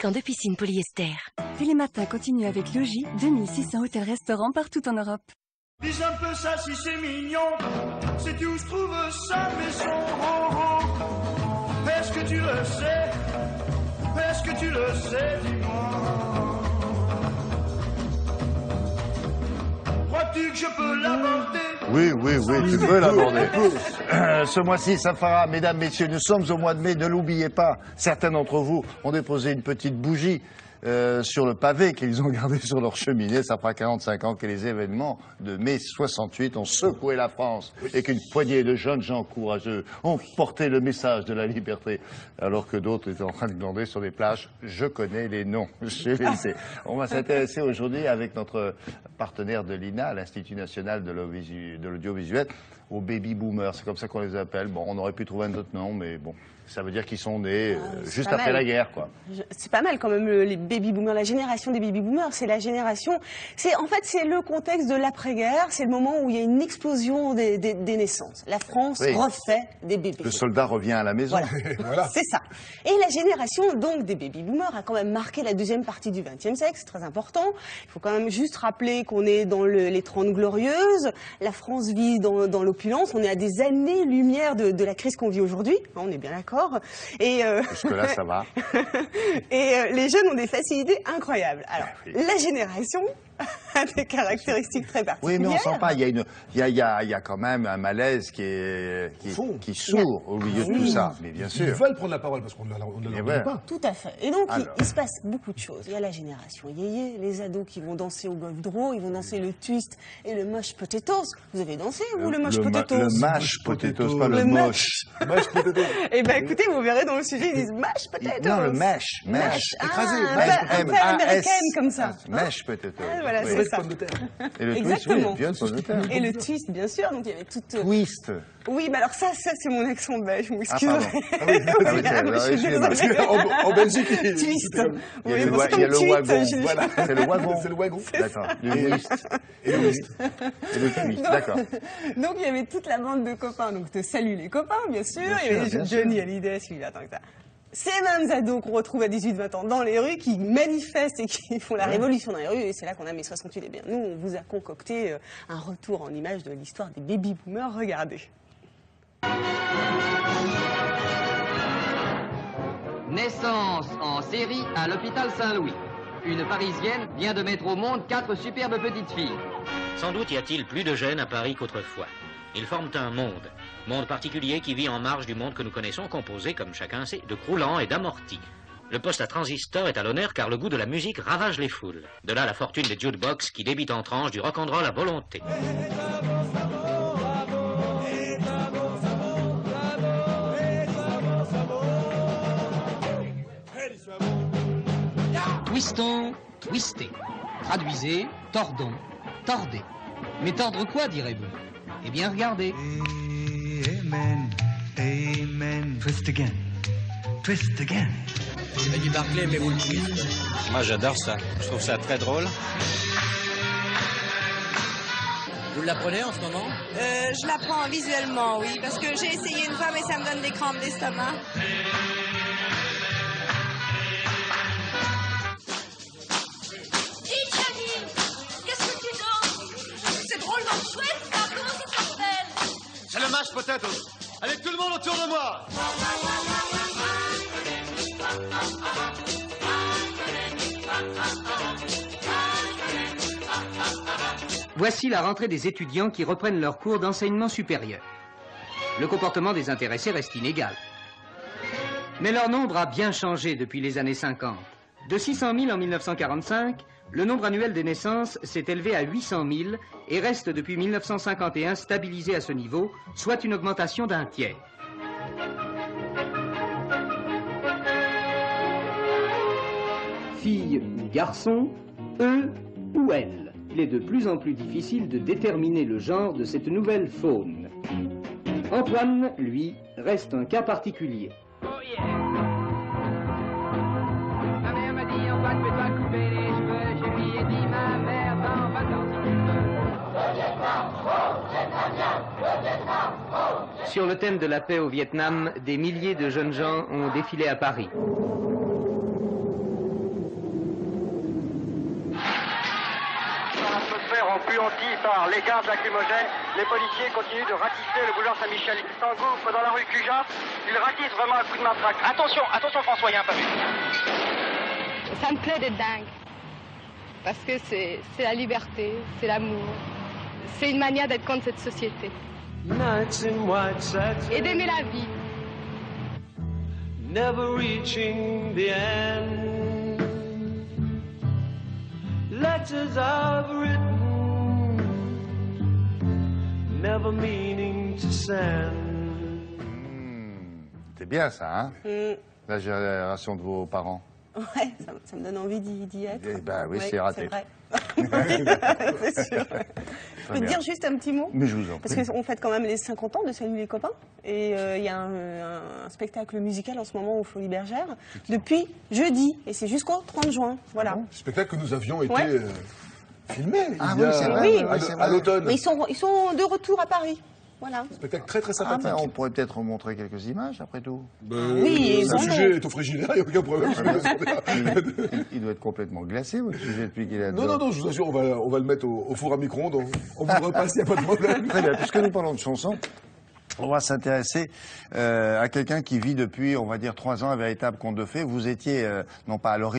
lubrifiant de piscine polyester. Télématin continue avec Logis, 2600 hôtels-restaurants partout en Europe. Dis un peu ça si c'est mignon, sais-tu où je trouve sa maison? Est-ce que tu le sais? Est-ce que tu le sais? Dis-moi. Crois-tu que je peux l'aborder? Oui, tu peux l'aborder. Ce mois-ci, ça fera, mesdames, messieurs, nous sommes au mois de mai, ne l'oubliez pas. Certains d'entre vous ont déposé une petite bougie sur le pavé qu'ils ont gardé sur leur cheminée. Ça fera 45 ans que les événements de mai 68 ont secoué la France et qu'une poignée de jeunes gens courageux ont porté le message de la liberté, alors que d'autres étaient en train de glander sur des plages. Je connais les noms. On va s'intéresser aujourd'hui avec notre partenaire de l'INA, l'Institut national de l'audiovisuel, aux baby boomers. C'est comme ça qu'on les appelle. Bon, on aurait pu trouver un autre nom, mais bon. Ça veut dire qu'ils sont nés juste après la guerre, quoi. C'est pas mal quand même, les baby boomers, la génération des baby boomers, c'est la génération... En fait, c'est le contexte de l'après-guerre, c'est le moment où il y a une explosion des naissances. La France refait des bébés. Le soldat revient à la maison. Voilà. C'est ça. Et la génération, donc, des baby boomers a quand même marqué la deuxième partie du XXe siècle, c'est très important. Il faut quand même juste rappeler qu'on est dans les 30 glorieuses, la France vit dans l'opulence, on est à des années-lumière de la crise qu'on vit aujourd'hui, on est bien d'accord. Et jusque-là, ça va. Et les jeunes ont des facilités incroyables. Alors, la génération a des caractéristiques très particulières. Oui, mais on sent pas. Il y a quand même un malaise qui sourd au milieu de tout ça. Mais bien sûr. Ils veulent prendre la parole parce qu'on ne leur pas. Tout à fait. Et donc, il se passe beaucoup de choses. Il y a la génération yéyé, les ados qui vont danser au golf draw, ils vont danser le twist et le mosh potatoes. Vous avez dansé, vous, le mosh potatoes? Le mash potatoes, pas le mosh. Mash potatoes. Eh ben, écoutez, vous verrez dans le sujet, ils disent mash potatoes. Non, le mash. Écrasé. Un peu américaine comme ça. Mash potatoes. Voilà, c'est ça. Et le exactement. twist, oui, pomme de terre. Et le twist, bien sûr. Donc il y avait toute. Twist. Oui, mais alors ça c'est mon accent belge. Vous m'excusez. En Belgique, twist. Il y a le wagon. Voilà. C'est le wagon. C'est le wagon. D'accord. Le twist. Et le twist. D'accord. Donc il y avait toute la bande de copains. Donc je te salue les copains, bien sûr. Il y avait Johnny Hallyday, Sylvia Tanka. Ces mêmes ados qu'on retrouve à 18-20 ans dans les rues, qui manifestent et qui font la révolution dans les rues, et c'est là qu'on a mai 68. Eh bien, nous, on vous a concocté un retour en image de l'histoire des baby boomers. Regardez. Naissance en série à l'hôpital Saint-Louis. Une Parisienne vient de mettre au monde 4 superbes petites filles. Sans doute y a-t-il plus de jeunes à Paris qu'autrefois. Ils forment un monde particulier qui vit en marge du monde que nous connaissons, composé, comme chacun sait, de croulants et d'amortis. Le poste à transistor est à l'honneur car le goût de la musique ravage les foules. De là la fortune des jukebox qui débitent en tranches du rock'n'roll à volonté. Twistons, twistez. Traduisez, tordons, tordez. Mais tordre quoi, direz-vous? Eh bien, regardez. Amen, amen. Twist again, twist again. Il y a du Barclay, mais vous le twist. Moi, j'adore ça. Je trouve ça très drôle. Vous l'apprenez en ce moment? Je l'apprends visuellement, oui, parce que j'ai essayé une fois, mais ça me donne des crampes d'estomac. C'est le mash potatoes. Allez, tout le monde autour de moi. Voici la rentrée des étudiants qui reprennent leurs cours d'enseignement supérieur. Le comportement des intéressés reste inégal. Mais leur nombre a bien changé depuis les années 50. De 600 000 en 1945, le nombre annuel des naissances s'est élevé à 800 000 et reste depuis 1951 stabilisé à ce niveau, soit une augmentation d'un tiers. Filles ou garçons, eux ou elles. Il est de plus en plus difficile de déterminer le genre de cette nouvelle faune. Antoine, lui, reste un cas particulier. Oh yeah. Ma mère m'a dit, Antoine, fais-toi couper les cheveux. Je lui ai dit, ma mère, t'en vas-t'en si tu veux. Sur le thème de la paix au Vietnam, des milliers de jeunes gens ont défilé à Paris. Interrompu par les gardes lacrymogènes, les policiers continuent de ratisser le boulevard Saint-Michel. Ils s'engouffrent dans la rue Cujas. Ils ratissent vraiment un coup de matraque. Attention, attention François, il y a un pavé. Ça me plaît d'être dingue. Parce que c'est la liberté, c'est l'amour. C'est une manière d'être contre cette société. Et d'aimer la vie. Never reaching the end. Letters I've written, never meaning to send. C'est bien ça, hein La génération de vos parents. Ouais, ça me donne envie d'y être. Eh ben oui, c'est raté. C'est vrai. C'est sûr. Je peux te dire juste un petit mot? Mais je vous en prie. Parce qu'on fête quand même les 50 ans de Salut les copains. Et il y a un spectacle musical en ce moment au Folies Bergères depuis jeudi. Et c'est jusqu'au 30 juin. Voilà. Spectacle que nous avions été filmé à l'automne. Mais ils sont de retour à Paris. Voilà. Spectacle très très sympathique. On pourrait peut-être montrer quelques images après tout. Oui, le sujet est au frigidaire, il n'y a aucun problème. Il doit être complètement glacé, votre sujet, depuis qu'il est Non, je vous assure, on va le mettre au four à micro-ondes. On vous repasse, il n'y a pas de problème. Très bien, puisque nous parlons de chansons, on va s'intéresser à quelqu'un qui vit depuis, on va dire, 3 ans un véritable conte de fées. Vous étiez, non pas à l'origine,